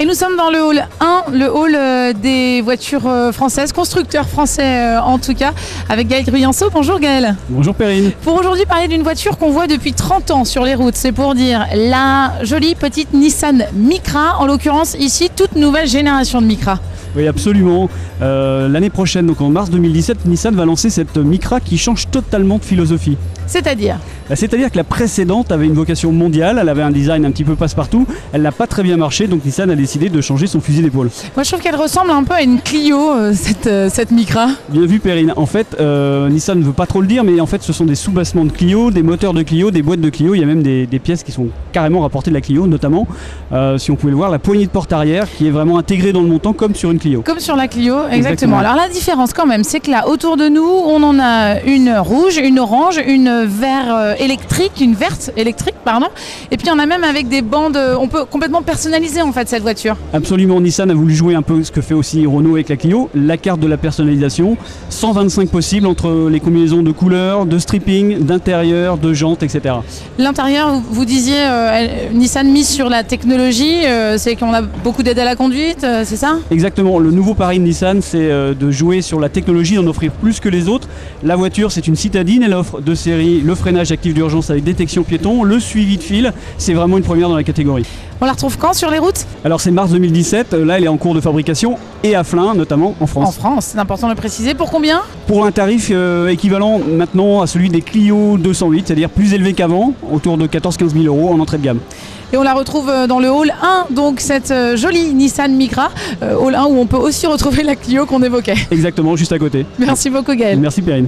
Et nous sommes dans le hall 1, le hall des voitures françaises, constructeurs français en tout cas, avec Gaël Gruyanceau. Bonjour Gaël. Bonjour Perrine. Pour aujourd'hui parler d'une voiture qu'on voit depuis 30 ans sur les routes, c'est pour dire la jolie petite Nissan Micra, en l'occurrence ici toute nouvelle génération de Micra. Oui, absolument. L'année prochaine, donc en mars 2017, Nissan va lancer cette Micra qui change totalement de philosophie. C'est-à-dire que la précédente avait une vocation mondiale, elle avait un design un petit peu passe-partout, elle n'a pas très bien marché, donc Nissan a décidé de changer son fusil d'épaule. Moi je trouve qu'elle ressemble un peu à une Clio, cette Micra. Bien vu Perrine. En fait, Nissan ne veut pas trop le dire, mais en fait ce sont des soubassements de Clio, des moteurs de Clio, des boîtes de Clio, il y a même des pièces qui sont carrément rapportées de la Clio, notamment, si on pouvait le voir, la poignée de porte arrière qui est vraiment intégrée dans le montant comme sur une Clio. Comme sur la Clio, exactement. Alors la différence quand même, c'est que là, autour de nous, on en a une rouge, une orange, une vert électrique, une verte électrique, pardon. Et puis on a même avec des bandes, on peut complètement personnaliser en fait cette voiture. Absolument, Nissan a voulu jouer un peu ce que fait aussi Renault avec la Clio, la carte de la personnalisation, 125 possibles entre les combinaisons de couleurs, de stripping, d'intérieur, de jantes, etc. L'intérieur, vous disiez, Nissan mise sur la technologie, c'est qu'on a beaucoup d'aide à la conduite, c'est ça? Exactement, le nouveau pari de Nissan, c'est de jouer sur la technologie, d'en offrir plus que les autres. La voiture, c'est une citadine, elle offre de série le freinage actif d'urgence avec détection piéton, le suivi de fil, c'est vraiment une première dans la catégorie. On la retrouve quand sur les routes? Alors c'est mars 2017, là elle est en cours de fabrication et à Flins notamment en France. En France, c'est important de le préciser. Pour combien? Pour un tarif équivalent maintenant à celui des Clio 208, c'est-à-dire plus élevé qu'avant, autour de 14-15 000 € en entrée de gamme. Et on la retrouve dans le hall 1, donc cette jolie Nissan Micra, hall 1 où on peut aussi retrouver la Clio qu'on évoquait. Exactement, juste à côté. Merci beaucoup Gaël. Merci Perrine.